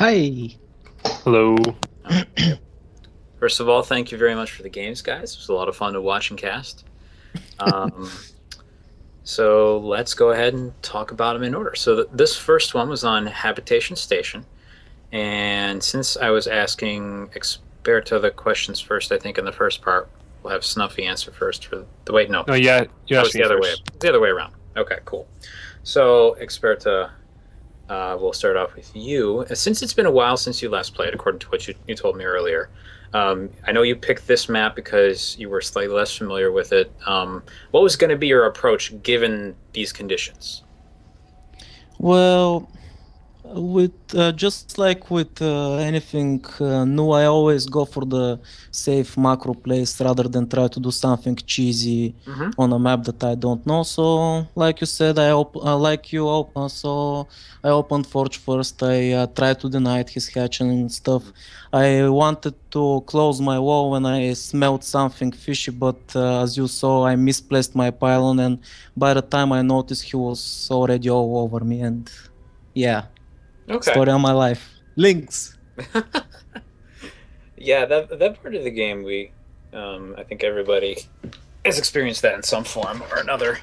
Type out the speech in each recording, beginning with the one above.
Hi. Hello. Okay. First of all, thank you very much for the games, guys. It was a lot of fun to watch and cast. Um, so let's go ahead and talk about them in order. So this first one was on Habitation Station, and since I was asking Experta the questions first, I think in the first part we'll have Snuffy answer first for the wait. No, Oh yeah, you that asked was me the other way. first. The other way around. Okay, cool. So Experta, we'll start off with you. Since it's been a while since you last played, according to what you told me earlier, I know you picked this map because you were slightly less familiar with it. What was going to be your approach given these conditions? Well, with just like with anything new, I always go for the safe macro place rather than try to do something cheesy Mm-hmm. on a map that I don't know. So, like you said, so I opened Forge first. I tried to deny his hatch and stuff. I wanted to close my wall when I smelled something fishy, but as you saw, I misplaced my pylon, and by the time I noticed, he was already all over me. And yeah. Okay. Story of my life. Links. Yeah, that part of the game, I think everybody has experienced that in some form or another.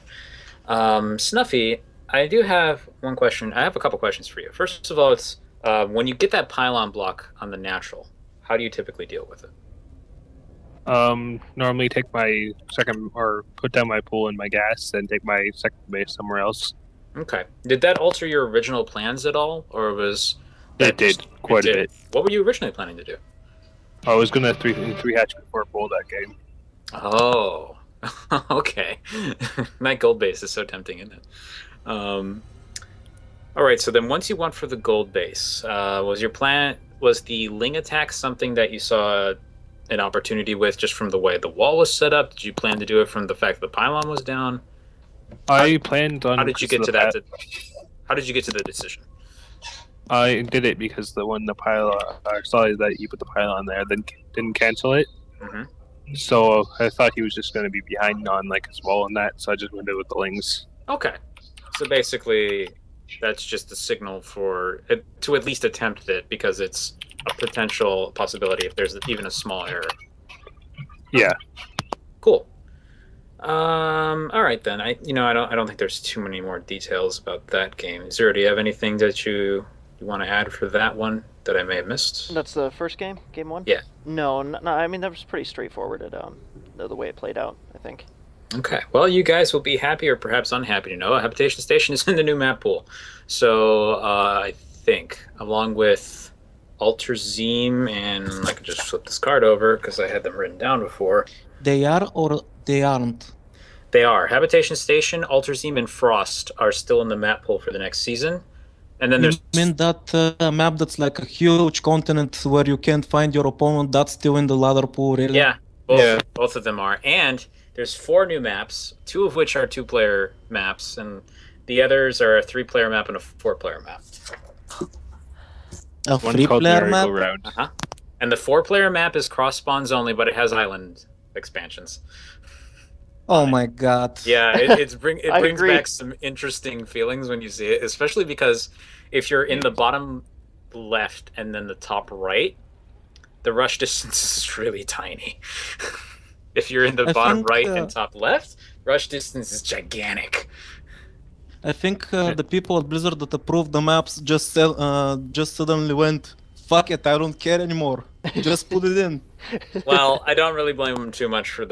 Snuffy, I do have one question. I have a couple questions for you. First of all, it's when you get that pylon block on the natural, how do you typically deal with it? Normally take my second or put down my pool and my gas, then take my second base somewhere else. Okay. Did that alter your original plans at all, or was It that did just it quite a did? bit. What were you originally planning to do? I was gonna three hatch before pool that game. Oh, okay. That gold base is so tempting, isn't it? Um, all right. So then, once you went for the gold base, was the Ling attack something that you saw an opportunity with just from the way the wall was set up? Did you plan to do it from the fact that the pylon was down? How, I planned how on did you because of get the to that? How did you get to the decision? I did it because when the pylon I saw that you put the pylon there, then didn't cancel it. Hmm. So I thought he was just gonna be behind on like his wall and that, so I just went it with the lings. Okay. So basically, that's just a signal for it to at least attempt it because it's a potential possibility if there's even a small error. Yeah. Cool. All right then. I don't think there's too many more details about that game. Do you have anything that you want to add for that one that I may have missed? That's the first game, game one. Yeah. No, I mean that was pretty straightforward. The way it played out, I think. Okay. Well, you guys will be happy or perhaps unhappy to know a Habitation Station is in the new map pool. So I think, along with Alterzim, and I can just flip this card over because I had them written down before. They are or they aren't? They are. Habitation Station, Alterzim, and Frost are still in the map pool for the next season. And then You there's mean that map that's like a huge continent where you can't find your opponent? That's still in the ladder pool, really? yeah, both of them are. And there's four new maps, two of which are two-player maps, and the others are a three-player map and a four-player map. A One's called free-player map? merry-go-round. Uh-huh. And the four-player map is cross spawns only, but it has island expansions. Oh my god. Yeah, it brings agree. back some interesting feelings when you see it, especially because if you're in the bottom left and then the top right, the rush distance is really tiny. If you're in the I bottom think, right and top left, rush distance is gigantic. I think the people at Blizzard that approved the maps just suddenly went, fuck it, I don't care anymore. Just put it in. Well, I don't really blame them too much for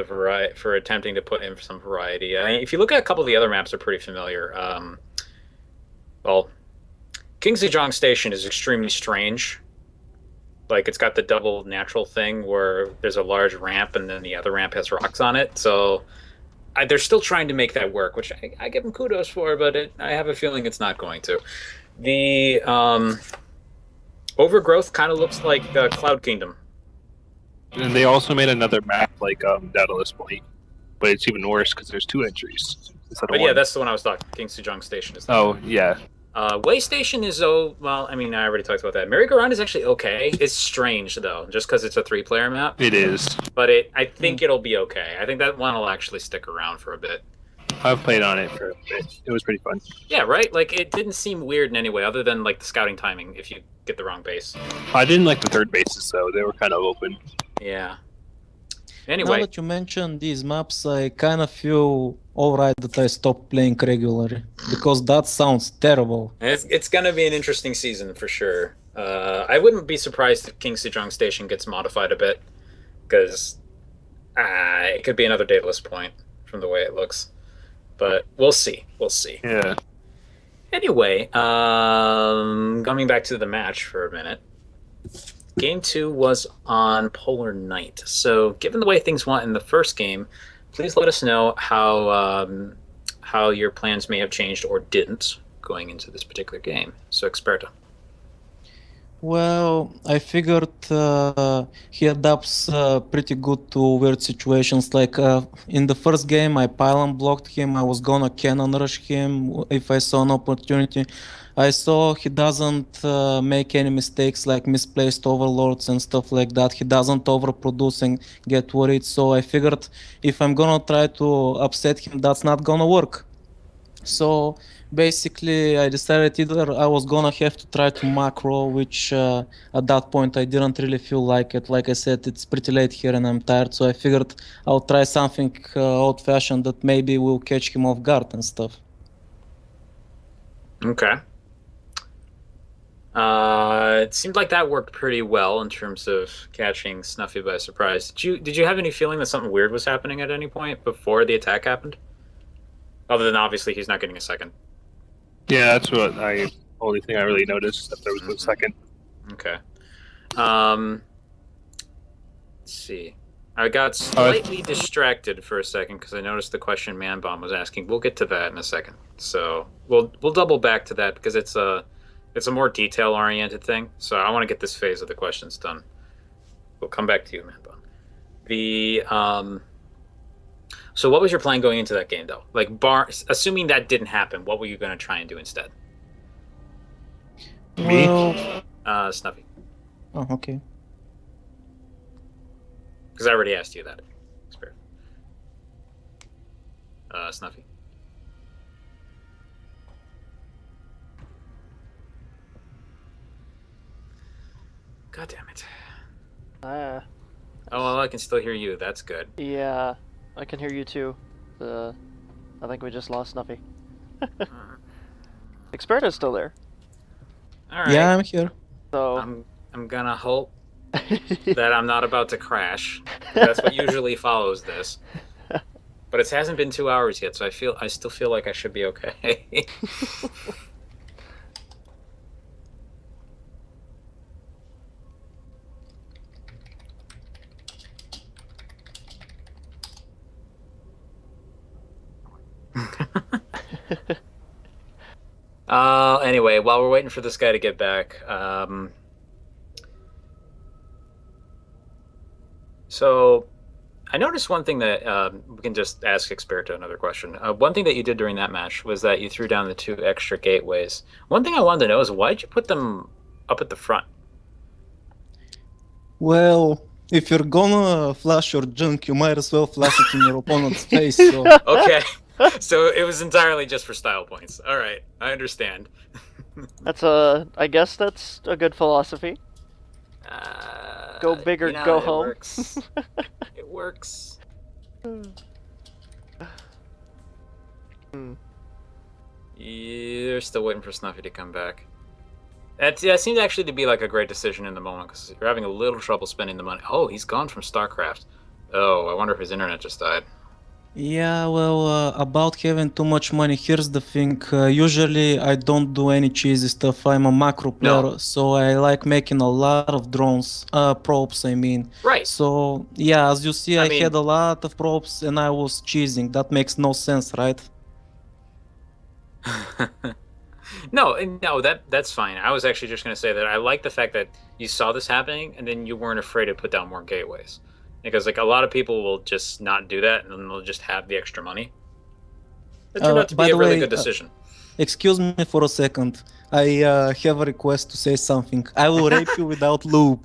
for attempting to put in some variety. I mean, if you look at a couple of the other maps, are pretty familiar. Well, Kingsley Jong Station is extremely strange. Like it's got the double natural thing where there's a large ramp and then the other ramp has rocks on it. So they're still trying to make that work, which I give them kudos for, but I have a feeling it's not going to. The Overgrowth kind of looks like Cloud Kingdom. And they also made another map like Daedalus Point, but it's even worse because there's two entries instead of But one. yeah, that's the one I was talking. King Sejong Station is. Oh yeah. Way Station is well. I mean, I already talked about that. Merry-Go-Round is actually okay. It's strange though, just because it's a three-player map. It is. But I think it'll be okay. I think that one will actually stick around for a bit. I've played on it for a bit. It was pretty fun. Yeah, right? Like, it didn't seem weird in any way, other than, like, the scouting timing if you get the wrong base. I didn't like the third bases, though. They were kind of open. Yeah. Now Anyway, that you mentioned these maps, I kind of feel alright that I stopped playing regularly because that sounds terrible. it's going to be an interesting season for sure. I wouldn't be surprised if King Sejong Station gets modified a bit, because it could be another dateless point from the way it looks. But we'll see. We'll see. Yeah. Anyway, coming back to the match for a minute. Game 2 was on Polar Night. So, given the way things went in the first game, please let us know how your plans may have changed or didn't going into this particular game. So, Experta. Well, I figured he adapts pretty good to weird situations. Like in the first game, I pylon blocked him. I was gonna cannon rush him if I saw an opportunity. I saw he doesn't make any mistakes like misplaced overlords and stuff like that. He doesn't overproduce and get worried. So I figured if I'm gonna try to upset him, that's not gonna work. So basically I decided either I was gonna have to try to macro, which at that point I didn't really feel like it. Like I said, it's pretty late here and I'm tired, so I figured I'll try something old-fashioned that maybe will catch him off guard and stuff. Okay. It seemed like that worked pretty well in terms of catching Snuffy by surprise. Did you have any feeling that something weird was happening at any point before the attack happened? Other than obviously he's not getting a second. Yeah, that's what only thing I really noticed, that there was no second. Okay. Let's see. I got slightly distracted for a second because I noticed the question Manbomb was asking. We'll get to that in a second. So we'll double back to that because it's a more detail-oriented thing. So I want to get this phase of the questions done. We'll come back to you, Manbomb. So what was your plan going into that game, though? Like, assuming that didn't happen, what were you going to try and do instead? Me? Well, Snuffy. oh, okay. Because I already asked you that. Spirit. Snuffy. God damn it. Oh, well, I can still hear you. That's good. Yeah, I can hear you too. I think we just lost Snuffy. Experta's still there. All right. Yeah, I'm here. So I'm gonna hope that I'm not about to crash. That's what usually follows this. But it hasn't been 2 hours yet, so I still feel like I should be okay. Anyway, while we're waiting for this guy to get back, so I noticed one thing that we can just ask Experta another question. One thing that you did during that match was that you threw down the 2 extra gateways. One thing I wanted to know is why did you put them up at the front? Well, if you're gonna flash your junk, you might as well flash it in your opponent's face. So. Okay. So it was entirely just for style points. All right, I understand. I guess that's a good philosophy. Go big or go home. Works. It works. You're still waiting for Snuffy to come back. That seemed actually to be like a great decision in the moment because you're having a little trouble spending the money. Oh, he's gone from StarCraft. Oh, I wonder if his internet just died. Yeah, well, about having too much money, here's the thing. Usually I don't do any cheesy stuff. I'm a macro player, so I like making a lot of drones, probes, I mean. Right. So, yeah, as you see, I had a lot of probes and I was cheesing. That makes no sense, right? No, that's fine. I was actually just going to say that I like the fact that you saw this happening and then you weren't afraid to put down more gateways. Because like a lot of people will just not do that and then they'll just have the extra money. It turned out to be a really good decision. Excuse me for a second. I have a request to say something. I will rape you without lube.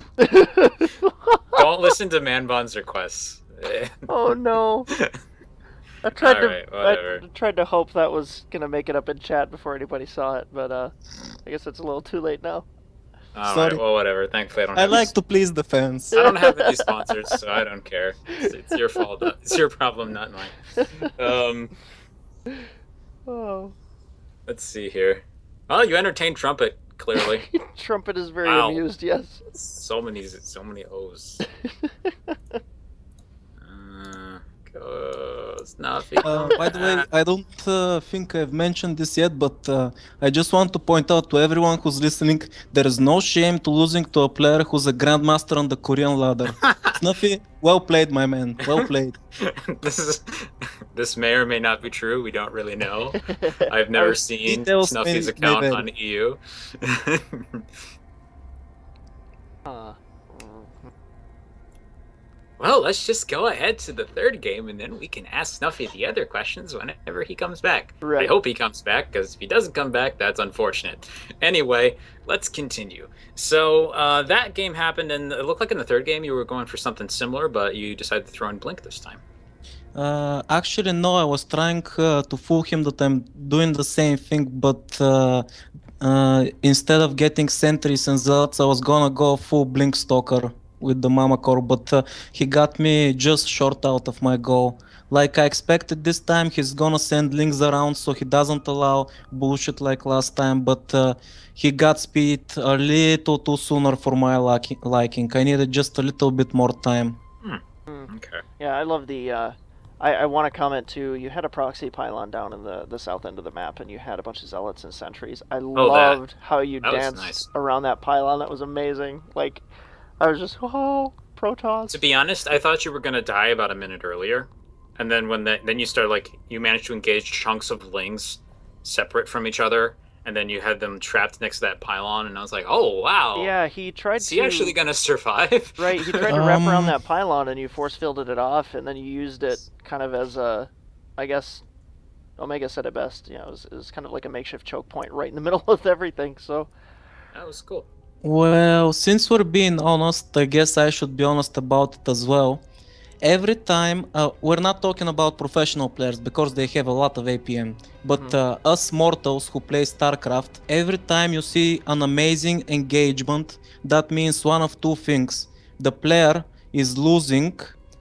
Don't listen to Manbon's requests. Oh no. I tried Alright, whatever. I tried to hope that was gonna make it up in chat before anybody saw it, but I guess it's a little too late now. Alright, Sorry. well, whatever. Thankfully, I don't I have like to please the fans. I don't have any sponsors, so I don't care. It's your fault. It's your problem, not mine. Oh. Let's see here. Well, you entertained Trumpet, clearly. Trumpet is very Wow. amused, yes. So many O's. Go Snuffy. By the way, I don't think I've mentioned this yet, but I just want to point out to everyone who's listening, there is no shame to losing to a player who's a grandmaster on the Korean ladder. Snuffy, well played, my man. Well played. This may or may not be true. We don't really know. I've never seen Details Snuffy's may account vary. on EU. Well, let's just go ahead to the third game, and then we can ask Snuffy the other questions whenever he comes back. Right. I hope he comes back, because if he doesn't come back, that's unfortunate. Anyway, let's continue. So that game happened, and it looked like in the third game you were going for something similar, but you decided to throw in Blink this time. Actually, no, I was trying to fool him that I'm doing the same thing, but instead of getting sentries and zealots, I was gonna go full Blink Stalker with the Mama Core, but he got me just short out of my goal. Like I expected this time, he's gonna send links around so he doesn't allow bullshit like last time, but he got speed a little too sooner for my liking. I needed just a little bit more time. Okay. Yeah, I love the. I want to comment too. You had a proxy pylon down in the south end of the map, and you had a bunch of zealots and sentries. I loved how you that was danced nice. around that pylon. That was amazing. Like, I was just Protoss. To be honest, I thought you were gonna die about a minute earlier, and then then you started you managed to engage chunks of lings separate from each other, and then you had them trapped next to that pylon, and I was like, oh wow. Yeah, he tried Is he actually gonna survive? Right, he tried to wrap around that pylon, and you force fielded it off, and then you used it kind of as a, I guess, Omega said it best. You know, it was kind of like a makeshift choke point right in the middle of everything. So That was cool. Well, since we're being honest, I guess I should be honest about it as well. Every time, we're not talking about professional players because they have a lot of APM, but us mortals who play StarCraft, every time you see an amazing engagement, that means one of two things. The player is losing,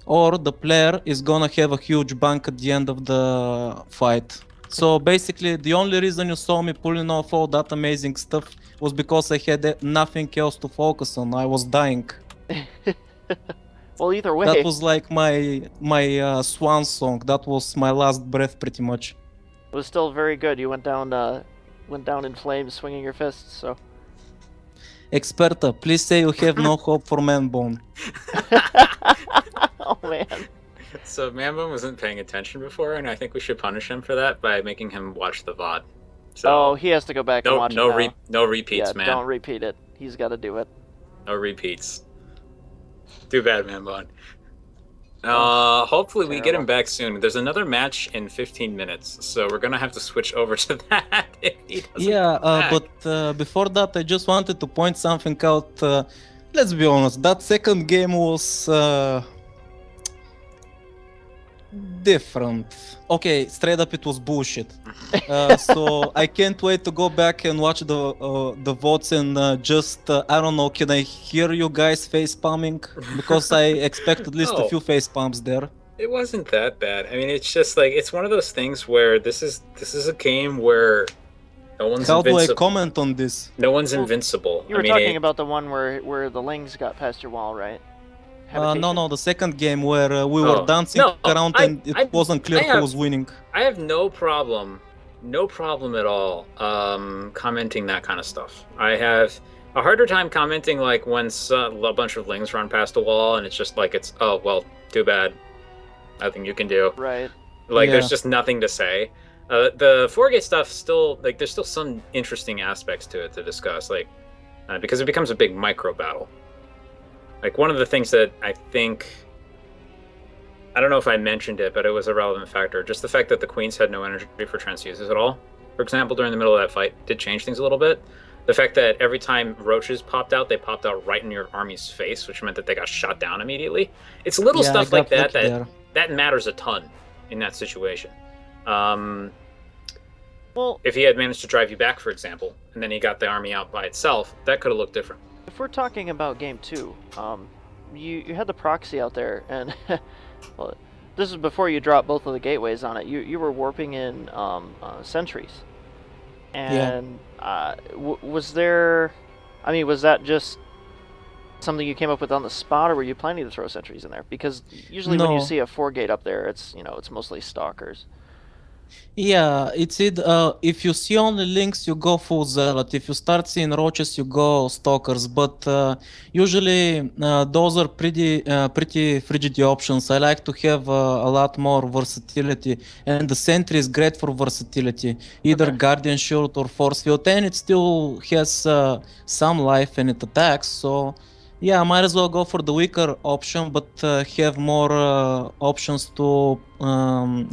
or the player is gonna have a huge bank at the end of the fight. So basically, the only reason you saw me pulling off all that amazing stuff was because I had nothing else to focus on. I was dying. Well, either way, That was like my swan song. That was my last breath, pretty much. it was still very good. You went down in flames, swinging your fists. So Experta, please say you have no hope for Manbone. oh man. So Mambone wasn't paying attention before, and I think we should punish him for that by making him watch the VOD. So Oh, he has to go back and watch it now. no repeats, Yeah, man. don't repeat it. He's got to do it. No repeats. Too bad, Mambone. Hopefully we get him back soon. There's another match in 15 minutes, so we're gonna have to switch over to that if he doesn't come back. But before that, I just wanted to point something out. Let's be honest, that second game was different. Okay, straight up, it was bullshit. So I can't wait to go back and watch the votes and I don't know, can I hear you guys face palming? Because I expect at least a No. few face palms there. It wasn't that bad. I mean, it's just like it's one of those things where this is a game where no one's How do I invincible. comment on this? No one's invincible. You were I mean, talking about the one where the lings got past your wall, right? No, the second game where we were dancing around and it wasn't clear who was winning. I have no problem at all commenting that kind of stuff. I have a harder time commenting like when a bunch of lings run past a wall and it's just like oh well, too bad, nothing you can do. Right. Like Yeah. there's just nothing to say. The 4-gate stuff still like there's still some interesting aspects to it to discuss, like because it becomes a big micro battle. Like one of the things that I think, I don't know if I mentioned it, but it was a relevant factor. Just the fact that the queens had no energy for transfuses at all, for example, during the middle of that fight, did change things a little bit. The fact that every time roaches popped out, they popped out right in your army's face, which meant that they got shot down immediately. It's little Yeah, I stuff like got that lucky there. that matters a ton. in that situation. Well, If he had managed to drive you back, for example, and then he got the army out by itself, that could have looked different. if we're talking about game 2, you had the proxy out there, and well, this is before you dropped both of the gateways on it. You were warping in sentries, and was there? I mean, was that just something you came up with on the spot, or were you planning to throw sentries in there? Because usually when you No. see a 4 gate up there, it's it's mostly stalkers. Yeah, it's it. If you see only links, you go full zealot. If you start seeing roaches, you go stalkers. But usually those are pretty frigid options. I like to have a lot more versatility, and the sentry is great for versatility. Either Okay. guardian shield or force field, and it still has some life and it attacks. So yeah, I might as well go for the weaker option, but have more options to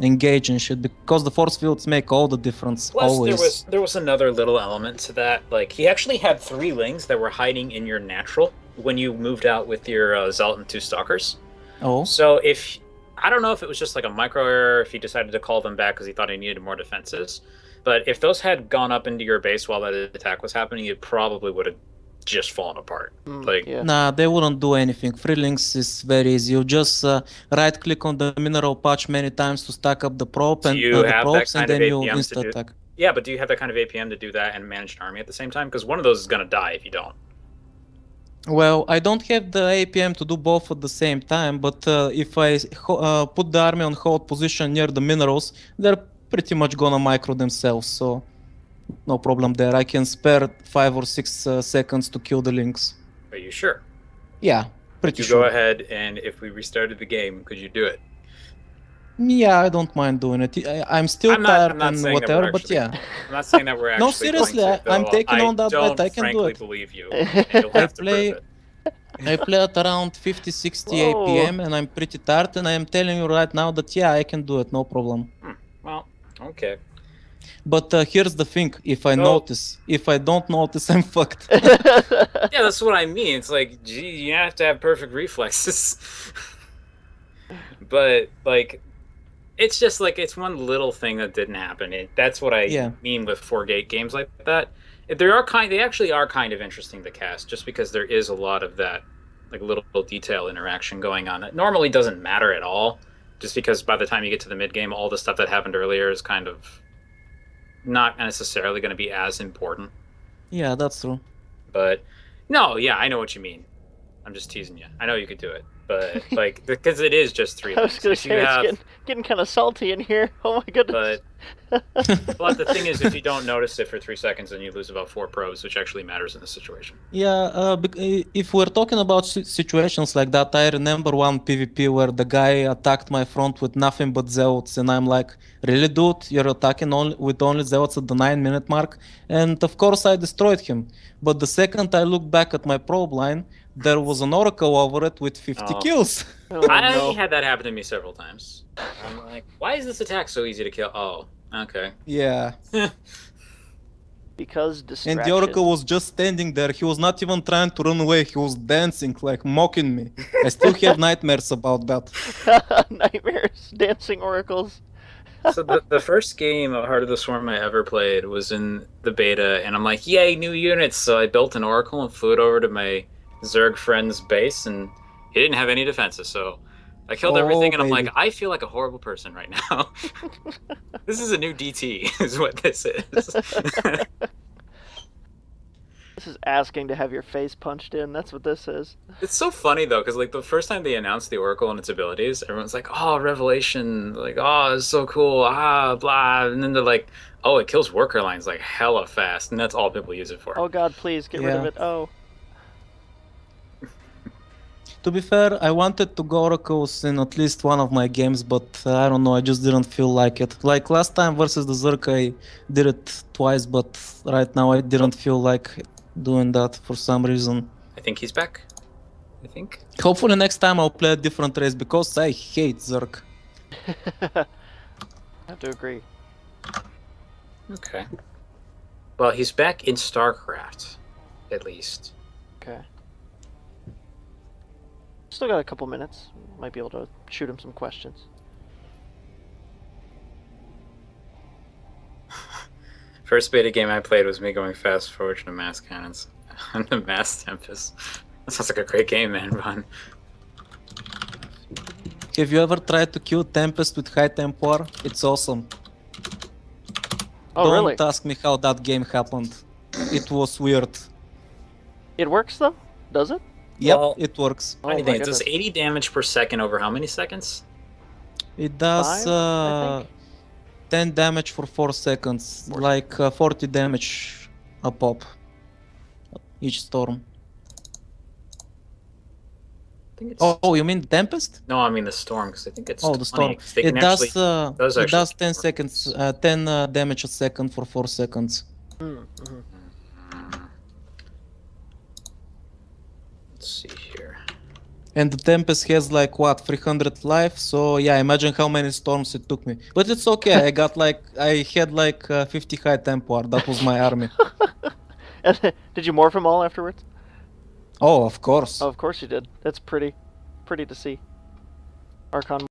engage in shit, because the force fields make all the difference. Plus, Always. there was another little element to that. Like, he actually had 3 lings that were hiding in your natural when you moved out with your Zealot and 2 Stalkers. Oh, So if I don't know if it was just like a micro error, if he decided to call them back because he thought he needed more defenses, but if those had gone up into your base while that attack was happening, it probably would have just fallen apart. Like, Yeah. nah, they wouldn't do anything. Free links is very easy. You just right click on the mineral patch many times to stack up the probe do and you the have that probes, and kind of then you APM to insta do? attack. Yeah, but do you have that kind of APM to do that and manage an army at the same time? Because one of those is going to die if you don't. Well, I don't have the APM to do both at the same time, but if I put the army on hold position near the minerals, they're pretty much gonna micro themselves, so no problem there. I can spare 5 or 6 seconds to kill the links. Are you sure? Yeah, Could pretty you sure. go ahead and if we restarted the game, could you do it? Yeah, I don't mind doing it. I'm still tired I'm not and saying whatever, that we're but actually, yeah. I'm not saying that we're actually No, seriously, going to. I'm though. taking on that don't bet. I can do frankly it. believe you. And you'll have to play- prove it. I play at around 50-60 Whoa. APM and I'm pretty tired, and I am telling you right now that yeah, I can do it, no problem. Well, okay. But here's the thing, if I don't notice, I'm fucked. Yeah, that's what I mean. It's like, gee, you have to have perfect reflexes. But like, it's just like it's one little thing that didn't happen. That's what I mean with 4 gate games like that. They actually are kind of interesting to cast, just because there is a lot of that like little detail interaction going on that normally doesn't matter at all. Just because by the time you get to the mid game, all the stuff that happened earlier is kind of not necessarily going to be as important. Yeah, that's true. But no, yeah, I know what you mean. I'm just teasing you. I know you could do it, but like because it is just 3 I was links. gonna If say you it's have, getting kind of salty in here. Oh my goodness. but the thing is, if you don't notice it for 3 seconds, then you lose about 4 probes, which actually matters in this situation. Yeah, if we're talking about situations like that, I remember one PvP where the guy attacked my front with nothing but zealots, and I'm like, really, dude? You're attacking with only zealots at the 9-minute mark? And of course I destroyed him. But the second I looked back at my probe line, there was an oracle over it with 50 kills. Oh, I no. had that happen to me several times. I'm like, why is this attack so easy to kill? Oh, okay. Yeah. Because distraction. And the oracle was just standing there. He was not even trying to run away. He was dancing, like mocking me. I still have nightmares about that. Nightmares, dancing oracles. So the first game of Heart of the Swarm I ever played was in the beta, and I'm like, yay, new units! So I built an oracle and flew it over to my Zerg friend's base, and he didn't have any defenses, so I killed everything, and I'm like, I feel like a horrible person right now. This is a new DT, is what this is. This is asking to have your face punched in. That's what this is. It's so funny though, because like the first time they announced the Oracle and its abilities, everyone's like, "Oh, Revelation! Like, oh, it's so cool!" Blah, and then they're like, "Oh, it kills worker lines like hella fast," and that's all people use it for. Oh God, please get rid of it. Oh. To be fair, I wanted to go oracles in at least one of my games, but I don't know, I just didn't feel like it. Like last time versus the Zerg, I did it twice, but right now I didn't feel like doing that for some reason. I think he's back. I think. Hopefully next time I'll play a different race, because I hate Zerg. I have to agree. Okay. Well, he's back in StarCraft, at least. Okay. Still got a couple minutes. Might be able to shoot him some questions. First beta game I played was me going fast forward to mass cannons and the mass tempest. That sounds like a great game, man. Fun. Have you ever tried to kill Tempest with high tempo? It's awesome. Oh, Don't really? ask me how that game happened. It was weird. It works though? Does it? Yep, Well, it works. Oh Funny my thing, it does goodness. 80 damage per second over how many seconds? It does 5, I think? 10 damage for 4 seconds, like 40 damage a pop. Each storm. I think it's. Oh, you mean the Tempest? No, I mean the storm, because I think it's. Oh, the 20, storm. 'cause they It can does. actually- does It actually does 10 work. seconds, 10 damage a second for 4 seconds. Mm-hmm. Let's see here. And the Tempest has like what, 300 life? So yeah, imagine how many storms it took me. But it's okay. I had like 50 high tempo. That was my army. And did you morph them all afterwards? Oh, of course. Oh, of course you did. That's pretty to see. Archon